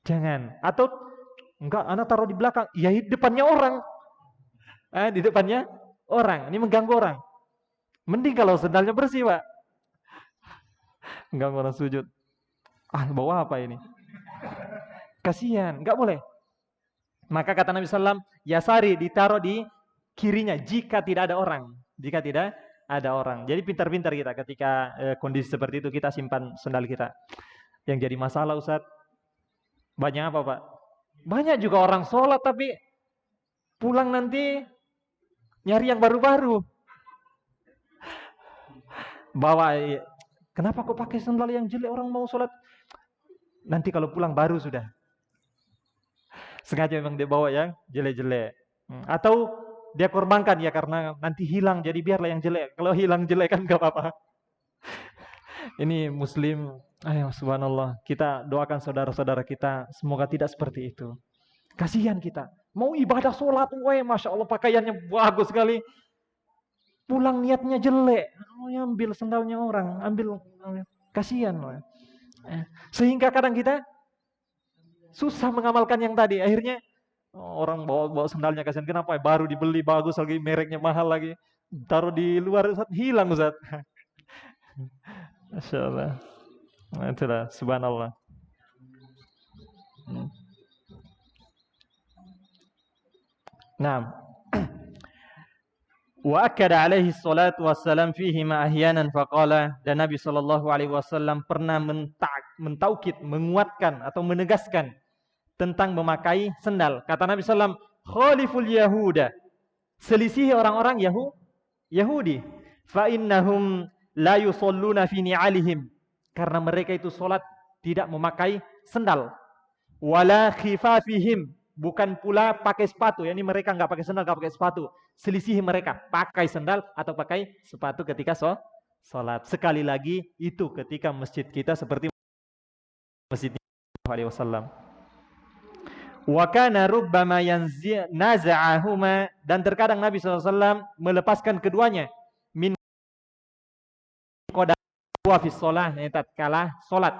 jangan. Atau enggak, anak taruh di belakang. Ya, di depannya orang. Di depannya orang. Ini mengganggu orang. Mending kalau sendalnya bersih, Pak. Mengganggu orang sujud. Bawa apa ini? Kasihan, enggak boleh. Maka kata Nabi SAW, yasari, ditaruh di kirinya jika tidak ada orang. Jika tidak ada orang. Jadi pintar-pintar kita ketika kondisi seperti itu, kita simpan sendal kita. Yang jadi masalah Ustaz, banyak apa Pak? Banyak juga orang sholat tapi pulang nanti nyari yang baru-baru. Bawa, kenapa kok pakai sandal yang jelek, orang mau sholat? Nanti kalau pulang baru sudah. Sengaja memang dia bawa yang jelek-jelek. Atau dia korbankan ya karena nanti hilang, jadi biarlah yang jelek. Kalau hilang jelek kan gak apa-apa. Ini muslim, subhanallah. Kita doakan saudara-saudara kita semoga tidak seperti itu. Kasihan kita. Mau ibadah sholat, Masya Allah pakaiannya bagus sekali. Pulang niatnya jelek. Ambil sendalnya orang, ambil. Kasihan. Sehingga kadang kita susah mengamalkan yang tadi. Akhirnya orang bawa sendalnya, kasihan. Kenapa? Baru dibeli bagus lagi, mereknya mahal lagi. Taruh di luar, Ustaz, hilang Ustaz. Masya Allah. Itulah, subhanallah. Nah, wa akada alaihi salatu wassalam fihi ma ahyanan faqala, dan Nabi sallallahu alaihi wasallam pernah mentaukid, menguatkan atau menegaskan tentang memakai sendal. Kata Nabi sallam, khaliful yahuda, selisihi orang-orang Yahudi, fa innahum la yusalluna fi ni'alihim, karena mereka itu salat tidak memakai sendal, wala khifafihim, bukan pula pakai sepatu. Yani mereka enggak pakai sendal, enggak pakai sepatu. Selisihi mereka, pakai sendal atau pakai sepatu ketika salat. Sekali lagi itu ketika masjid kita seperti masjid Nabi SAW. Wa kana rubbama naza'ahuma, dan terkadang Nabi SAW melepaskan keduanya min qada wa fi shalah, tatkala salat.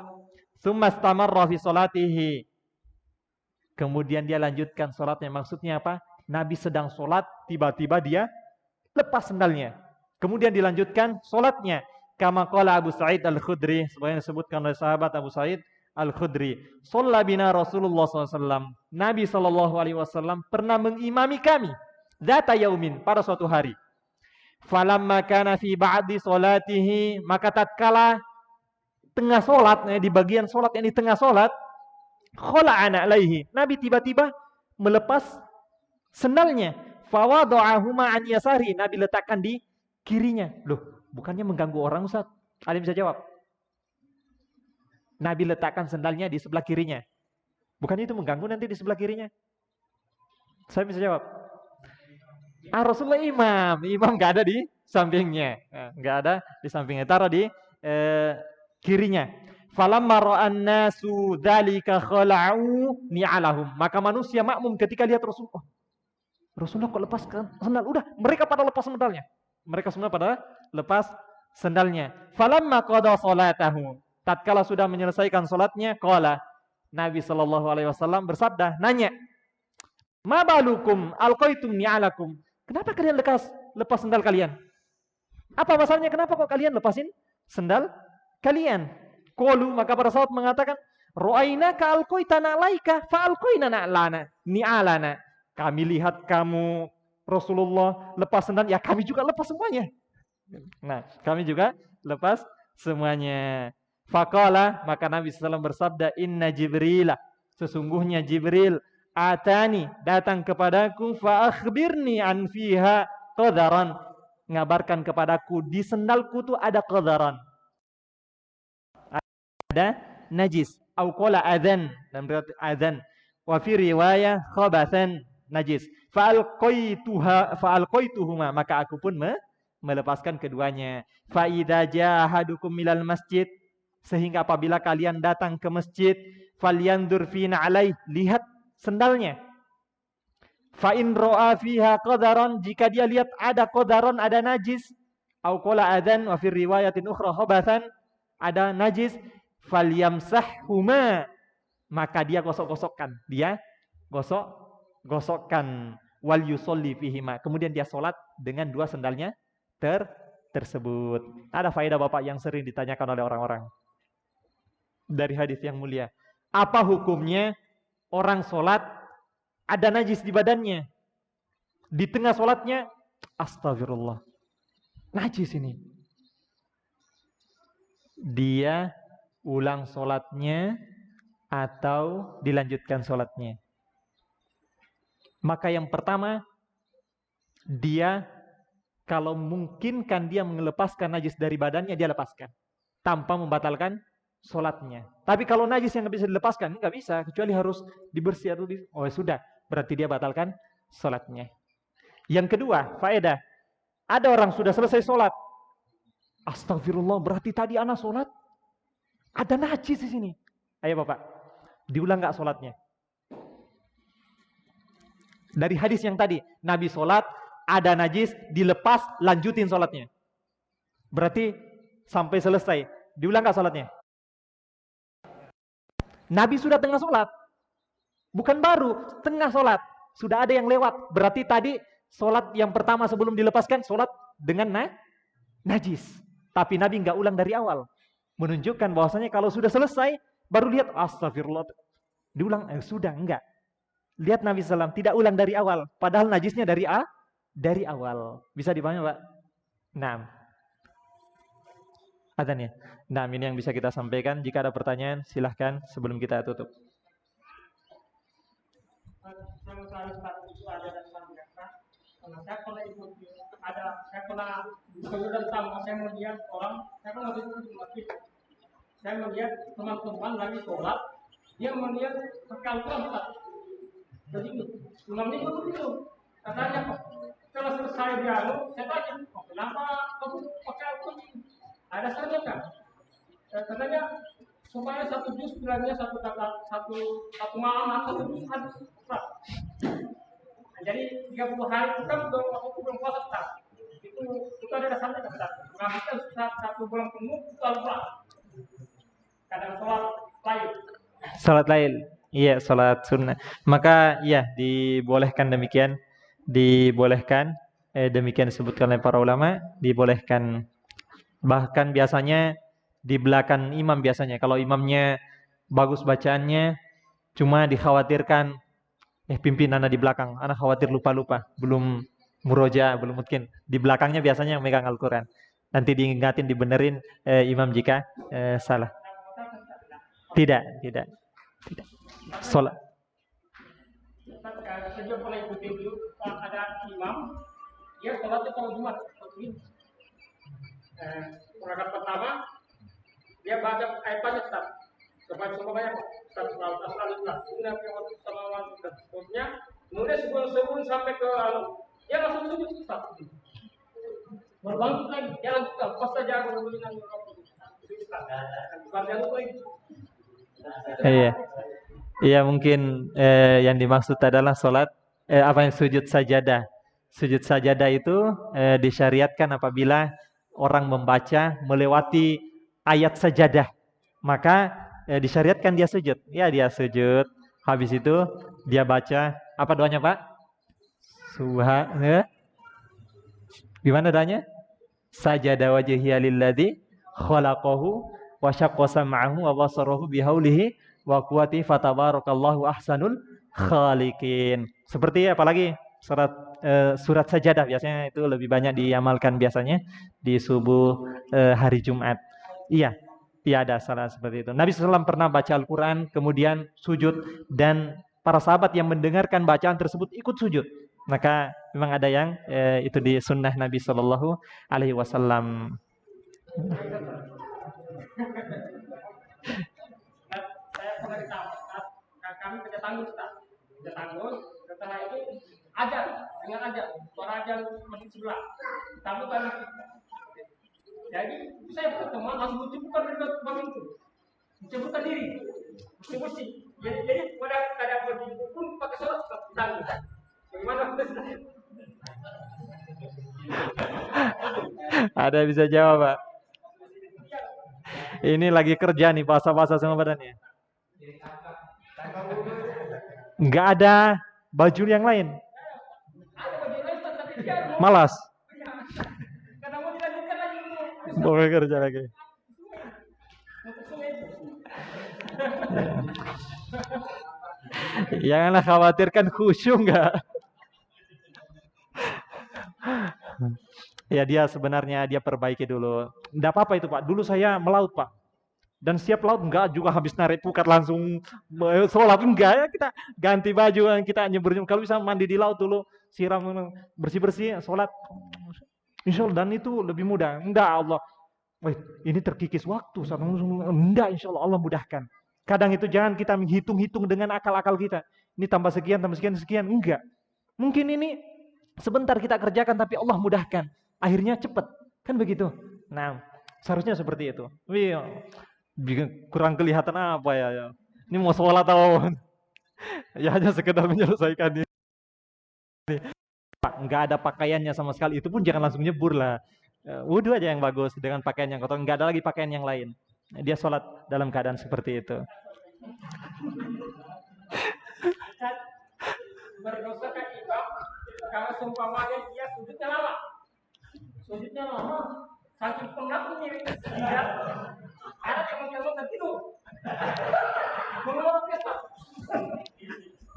Tsumma istamarra fi salatihi, kemudian dia lanjutkan salatnya. Maksudnya apa? Nabi sedang salat, tiba-tiba dia lepas sendalnya. Kemudian dilanjutkan salatnya. Kama qala Abu Sa'id Al-Khudri, sebagaimana disebutkan oleh sahabat Abu Sa'id Al-Khudri, shalla bina Rasulullah SAW, Nabi SAW pernah mengimami kami dzata yaumin, pada suatu hari. Falamma kana fi ba'di salatihi, maka tatkala tengah salat, di bagian salat yang di tengah salat, khala'ana alaihi, Nabi tiba-tiba melepas sendalnya. Fawada'ahuma an yasari, Nabi letakkan di kirinya. Loh, bukannya mengganggu orang Ustaz? Ada yang bisa jawab? Nabi letakkan sendalnya di sebelah kirinya. Bukannya itu mengganggu nanti di sebelah kirinya? Saya bisa jawab. Rasulullah imam nggak ada di sampingnya, nggak ada di sampingnya, taruh di kirinya. Falamma ra'an nasu dzalika khala'u ni'alahum. Maka manusia makmum ketika lihat Rasulullah. Rasulullah kok lepas sandal? Udah, mereka pada lepas sandalnya. Mereka semua pada lepas sandalnya. Falamma qada salatahu. Tatkala sudah menyelesaikan salatnya, qala Nabi sallallahu alaihi wasallam bersabda, nanya, "Ma balukum alqaitum ni'alakum?" Kenapa kalian lepas sandal kalian? Apa masalahnya? Kenapa kok kalian lepasin sandal kalian? Qalu, maka para sahabat mengatakan, "Ra'ainaka alqaitana alaika fa alqaina na'lana ni'alana." Kami lihat kamu Rasulullah lepas sandal, ya kami juga lepas semuanya. Nah, kami juga lepas semuanya. Faqala, maka Nabi SAW bersabda, "Inna Jibril, sesungguhnya Jibril atani, datang kepadaku, fa akhbirni an fiha qadaran." Ngabarkan kepadaku di sendalku tuh ada qadaran. Ada najis. Au qala adzan, dan berarti adzan. Wa fi riwayah khabathan, najis. Fa alqaituhuma, maka aku pun melepaskan keduanya. Fa idza jaa ahadukum milal masjid, sehingga apabila kalian datang ke masjid, falyandur fina alaih, lihat sendalnya. Fa in ra'a fiha qadaran, jika dia lihat ada qadaran, ada najis, au qala adzan wa fi riwayatin ukhra khabathan, ada najis, falyamsahhuma, maka dia gosok-gosokkan, dia gosok-gosokkan, wal yusolli fihima, kemudian dia sholat dengan dua sandalnya tersebut. Ada faedah Bapak yang sering ditanyakan oleh orang-orang dari hadis yang mulia. Apa hukumnya orang sholat ada najis di badannya? Di tengah sholatnya, astagfirullah, najis ini. Dia ulang sholatnya atau dilanjutkan sholatnya? Maka yang pertama, dia kalau mungkinkan dia melepaskan najis dari badannya, dia lepaskan tanpa membatalkan sholatnya. Tapi kalau najis yang nggak bisa dilepaskan, nggak bisa, kecuali harus dibersih atau oh sudah, berarti dia batalkan sholatnya. Yang kedua, faedah, ada orang sudah selesai sholat, astagfirullah, berarti tadi anak sholat ada najis di sini. Ayo Bapak, diulang nggak sholatnya? Dari hadis yang tadi, Nabi sholat, ada najis, dilepas, lanjutin sholatnya. Berarti sampai selesai, diulang nggak sholatnya? Nabi sudah tengah sholat, bukan baru, tengah sholat. Sudah ada yang lewat, berarti tadi sholat yang pertama sebelum dilepaskan, sholat dengan najis. Tapi Nabi nggak ulang dari awal. Menunjukkan bahwasanya kalau sudah selesai, baru lihat, astagfirullah, diulang, sudah, enggak. Lihat Nabi SAW, tidak ulang dari awal. Padahal najisnya dari awal. Bisa dipahami Pak? Nah, adzan ya. Nah, ini yang bisa kita sampaikan. Jika ada pertanyaan, silahkan sebelum kita tutup. Saya melihat teman-teman lagi sholat, dia melihat perkalian begini, imamnya itu begitu. Katanya kalau selesai dialog, saya tanya, kenapa kamu pakai begini? Ada saja kan? Katanya supaya satu juz bilangnya satu malam, satu juz habis. Jadi 30 hari itu kan belum puasa tak. Itu ada dasarnya kan? Menghabiskan satu bulan penuh itu al-Quran. Kadang sholat lain. Sholat lain, iya sholat sunnah. Maka ya dibolehkan demikian, dibolehkan. Demikian disebutkan oleh para ulama, dibolehkan. Bahkan biasanya di belakang imam biasanya. Kalau imamnya bagus bacaannya, cuma dikhawatirkan pimpin anak di belakang, anak khawatir lupa-lupa, belum muroja, belum mungkin. Di belakangnya biasanya yang megang Al-Quran. Nanti diingatin, dibenerin imam jika salah. Tidak. Sholat. Saya pernah ikuti dulu, ada imam, dia sholatnya kalau Jumat. Rakaat pertama, dia baca ayat-ayat Ustaz. Sebanyak satu alif-alif. Kemudian sebelum sampai ke dia langsung sujud Ustaz. Berbangkit lagi, dia lanjutkan. Pas saja aku Jangan lupa itu. Iya. Iya mungkin yang dimaksud adalah sholat apa yang sujud sajadah. Sujud sajadah itu disyariatkan apabila orang membaca melewati ayat sajadah. Maka disyariatkan dia sujud. Ya dia sujud. Habis itu dia baca apa doanya Pak? Gimana doanya? Sajada wajhiya lilladzi khalaqahu wa syaqqa sam'ahu wa basarahu bihaulihi wa quwwati fatabarakallahu ahsanul khaliqin. Seperti apalagi surat sajadah biasanya itu lebih banyak diamalkan biasanya di subuh hari Jumat. Iya, ada salah seperti itu. Nabi SAW pernah baca Al-Quran, kemudian sujud, dan para sahabat yang mendengarkan bacaan tersebut ikut sujud. Maka memang ada yang itu di sunnah Nabi Shallallahu Alaihi Wasallam. Saya pernah ditambah, kami kerja tangguh, kerja tangguh. Setelah itu ajar, dengan ajar, suara ajar masjid sebelah. Tamu kan, jadi saya bertemu langsung mencebutkan dari bang itu, mencebutkan diri, bersih. Jadi pada keadaan begitu pun pakai sholat tangguh. Bagaimana? Ada yang bisa jawab, Pak? Ini lagi kerja nih, basah-basah semua badannya. Nggak ada baju yang lain. Malas. Mau kerja lagi. Janganlah khawatirkan khusyuk enggak. Ya dia sebenarnya dia perbaiki dulu. Enggak apa-apa itu Pak. Dulu saya melaut Pak. Dan siap laut enggak juga habis narik pukat langsung sholat enggak ya, kita ganti baju, kita nyebur. Kalau bisa mandi di laut dulu, siram bersih-bersih, sholat. Insya Allah, dan itu lebih mudah. Enggak Allah. Wait, ini terkikis waktu. Enggak, insya Allah Allah mudahkan. Kadang itu jangan kita menghitung-hitung dengan akal-akal kita. Ini tambah sekian, sekian. Enggak. Mungkin ini sebentar kita kerjakan tapi Allah mudahkan. Akhirnya cepat. Kan begitu. Nah, seharusnya seperti itu. Kurang kelihatan apa ya. Ini mau sholat atau ya hanya sekedar menyelesaikan ini. Nggak ada pakaiannya sama sekali. Itu pun jangan langsung nyebur lah. Wudhu aja yang bagus dengan pakaian yang kotor. Nggak ada lagi pakaian yang lain. Dia sholat dalam keadaan seperti itu. Berdosa kan imam kalau seumpamanya dia sujudnya lama saking penatnya tidak ada teman-teman tertidur mengeluarkan pesta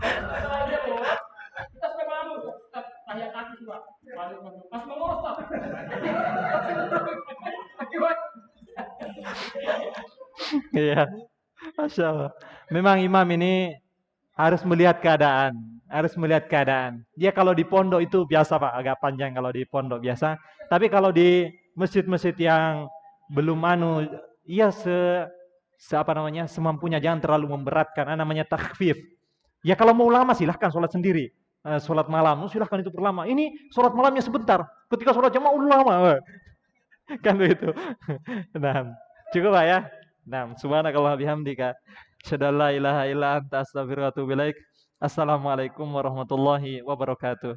setelah dia keluar kita sudah malu tahiyat kaki juga pas mengurus pak Iya, Masya Allah. Memang imam ini harus melihat keadaan. Dia kalau di pondok itu biasa Pak, agak panjang kalau di pondok biasa. Tapi kalau di masjid-masjid yang belum iya semampunya, jangan terlalu memberatkan. Namanya takhfif. Ya kalau mau lama silahkan sholat sendiri. Sholat malam, silahkan itu berlama. Ini sholat malamnya sebentar. Ketika sholat jamaah udah lama. Kan begitu. Nah, cukup Pak ya. Nah, subhanakallah bihamdika. Asyhadu an la ilaha illa anta astaghfiruka wa atubu ilaik. Assalamualaikum warahmatullahi wabarakatuh.